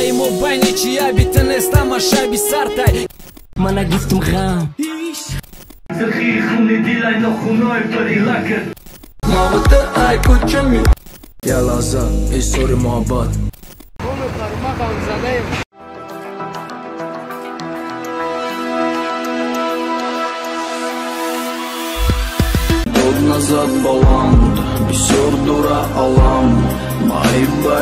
یم و بینی چیه بیتنستم اشای بی سرتای من گفتم غم زخی خونی دیلای نخونای پری لکر مامت ای کچمی یا لازم ایسوری محبت اونو پرمقم زدیم назад балам бисёр дура алам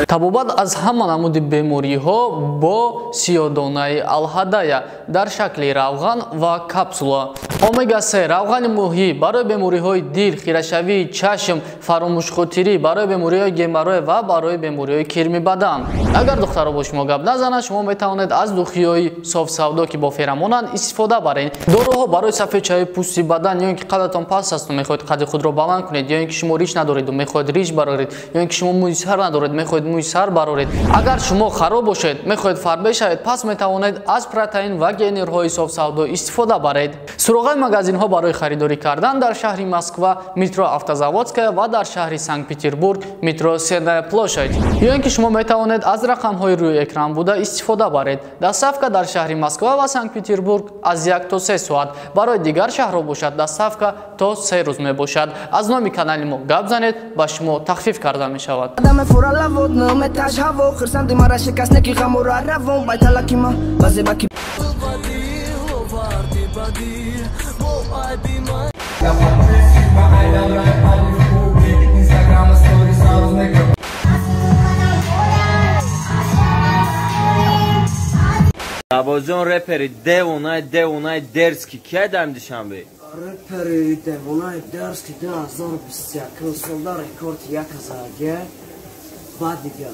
табобат аз ҳама намуди бемориҳо бо сиёдонаи алҳадая дар шакли равған ва капсула омега 3 равғани моҳӣ барои бемориҳои дил хирашавии чашм фаромӯшхотирӣ барои бемориҳои геморрой ва барои бемориҳои кирми бадан агар духтаро бо шумо гап назанад шумо метавонед аз духиҳои софсавдо ки бо феромонанд истифода баред дороҳо барои сафедшавии пӯсти бадан ё ин ки қадатон паст асту мехоҳед қадди худро баланд кунед ё ин ки шумо риш надореду мехоҳед риш бароред ё ин ки шумо мӯи сар надоред мехоҳед мӯи сар бароред агар шумо хароб бошед мехоҳед фарбе шавед пас метавонед аз протеин ва гейнерҳои софсавдо истифода баред суроғи магазинҳо барои харидорӣ кардан дар шаҳри Москва метро Автозаводская ва дар шаҳри Санкт-Петербург метро Сенная площадь ё ин ки шумо метавонед аз рақамҳои рӯи экран буда истифода баред доставка дар шаҳри Москва ва Санкт-Петербург аз 1 то 3 соат барои дигар шаҳрҳо бошад доставка то 3 рӯз мебошад аз номи канали мо гап занед ба шумо тахфиф карда мешавад Абозон рэпери Девонай Дерзкий ки адам душанбе рэпери Девонай Дерзкий 2021 солда рекорд 1000 бадига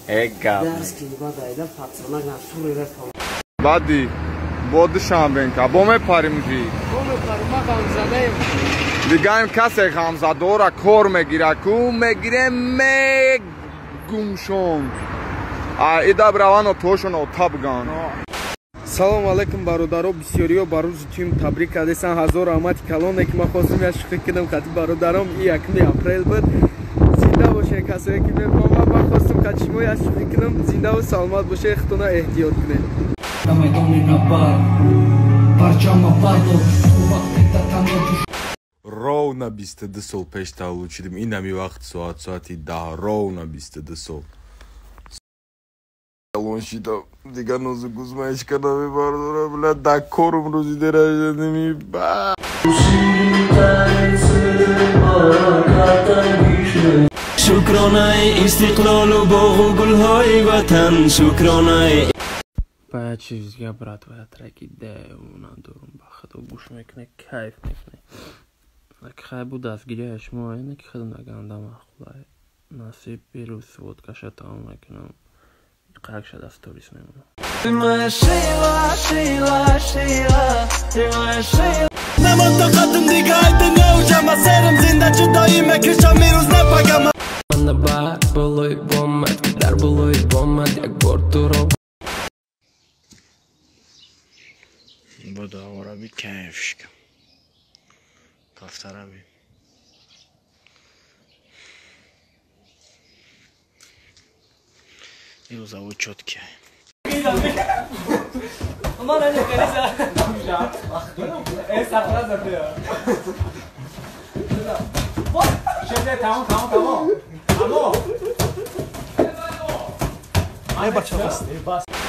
Дерзкий бадайда пацанага сури рэп бади боди шамбенка боме паримжи боме парма гамзадаем дигаим касе гамзадора кор мегира ку мегире мегумшон ида бравано тошоно табган салом алейкум бародаро бисёриё ба рӯзи тим табрик адесан ҳазор раҳмати калоне ки ман хостум я шухӣ кидам кати бародарам и 1 апрел буд зинда бошед касое ки мефаҳмад ман хостум кати шумо я шухӣ кидам зиндаву саломат бошед худтона эҳтиёт кунед ровно 22 сол пешта улучшидим инами вақт соати 10 ровно 22 сол лоншида дига нозу гузмаечка намебардора бля да корум рӯзи деражадими ба шукронаи истиқлолу боғу гулҳои ватан шукронаи باید چیزگه برات باید ترکی ده اونا دورم بخدا گوش میکنه کیف میکنه اگه خیلی بود دستگیریش ما اینه که خدا نگندم خدای نصیب بیروز بود کشه تمام میکنم قرق شد از توریس میمونم نمان تا قدم دیگه های دنیا و جمع سرم زنده جدایی مکرشم میروز نپاگم من بر بلوی بامد که در بلوی بامد یک بار تو رو буду робить кайфшка повторами его зовут Чёткий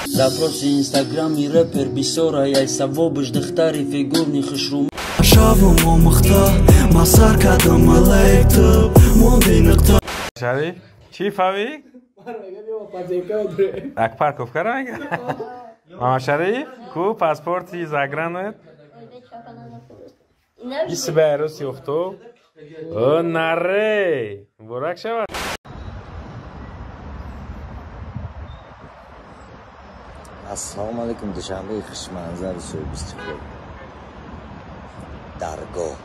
Запроси инстаграм и рэпер бисёра яйса вобыш дыхтари фигурни хышрум шаву момахта масар кадам алейта монди нақта шави чи фави ак парков каранга мама шариф ку паспорти загранет исберус ёфту о наре бурак шава ассалому алейкум душанбеи хушманзари суҳбистиқлол даргоҳ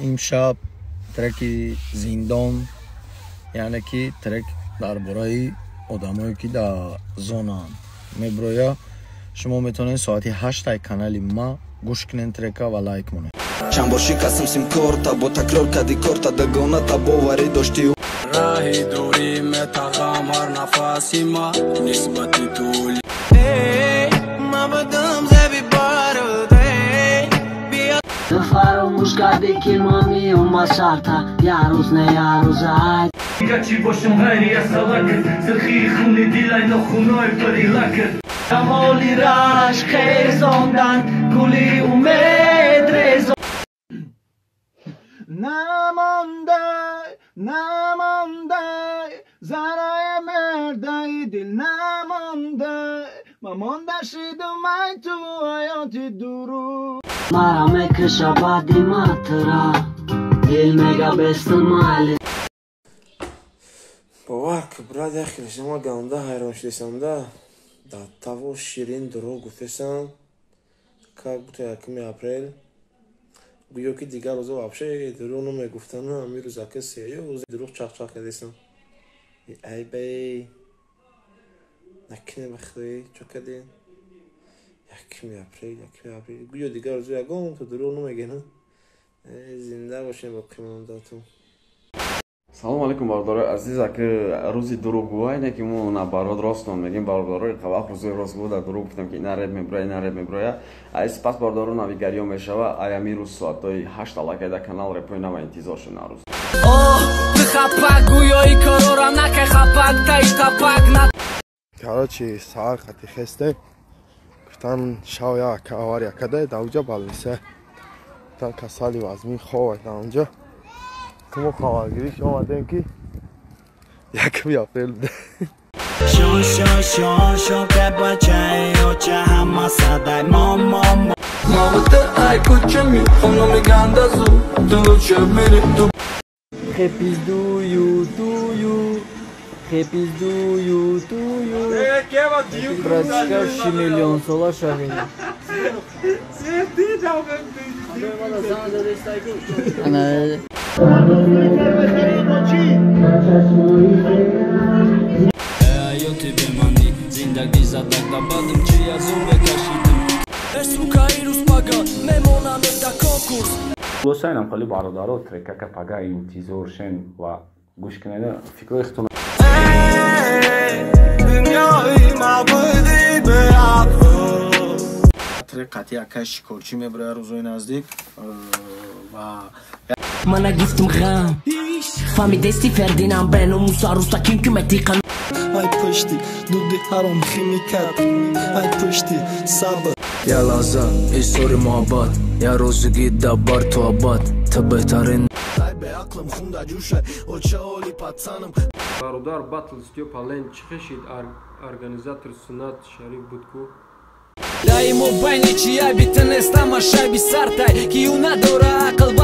имшаб треки зиндон яъне ки трек дар бораи одамое ки дар зонаанд меброя шумо метавонед соати 8 канали ма гӯш кунед трека ва лайк монед چند بار شکستم سیم کارتا با تکرار کردی کارتا دگانه تا باوری داشتی راهی دوری متقام هر نفسی ما نسبتی طول ما بدم زبی باروده بیا فراموش کردی که ما میوم شرطه یه روز نه یه روز های چی باشم غیری از سلاکت سرخی خونی دیلای نخونای پری لکت کمالی راش خیزاندن گلی امید ریزاندن نمانده زرای مردای دل نمانده مامانده شیدم ای تو حیات درو مرا میکشه بدی ماترا دل میگه بست مالی باور که براد یخی شما گنده حیران شدیسم ده در تاو شیرین درو گفتشم که بوده یکمی اپریل گویا که دیگر روزا وابشه دروغ نمیگفتن نه امی روزا که سیه روز دروغ چاق کردیسم ای بی نکنه بخوی چو کردین یکمی اپریل گویا دیگر روزا یکم تو دروغ نمیگه نه زنده باشین با قیمانداتون салом алейкум бародарои азиз аки рӯзи дурӯғгӯайне ки мо на барод ростон мегим бародарои қавақ рӯзи ростгӯ дар дурӯғ гуфтем ки ина реб меброя ай сипас бародаро навигариё мешава ай ами рӯз соатои 8 аллакайда канал репои нава интизор шуд нарӯз короче саҳар хати хесте гуфтан шав як авария кадай дар онҷа балнисе гуфтан касали вазмин ховай дар онҷа کمو خواهرگیری که آمدیم که یکمی اپریل بوده شو که بچه او چه همه صدای ماما بوده ای کچه میخونو میگن دازو تو چه میری تو خیپیز دو یو خیپیز دو یو براتیکا 6 میلیون سالا شوینی حیاتی بمانی زندگی زدک دبادم چی از اون بکشیدم اسوکایی روز پاگا میمونم در کنکورس لوساینم خالی برادرها ترکه که پاگا انتظار شن و گوش کنیده فکر اختون دنیای معبودی به عقل ترکتی اکای شکرچی میبره روزای نزدیک و Mana giftim غم فهمیدستی فردینم بینو موسا روستا کیم که متیقن ای پشتی دودی حرام خیمیکت ای پشتی صبر یا لازم ایسوری محبت یا روزگی دبار تو آباد تا بهترین ای به عقلم خونده جوشه او چه اولی پتسانم برادر باتل степален чехешид организатор Сунат Шариф Будку دایمو بین چیا بیتنستم شبی سرتای کیو نداره عقل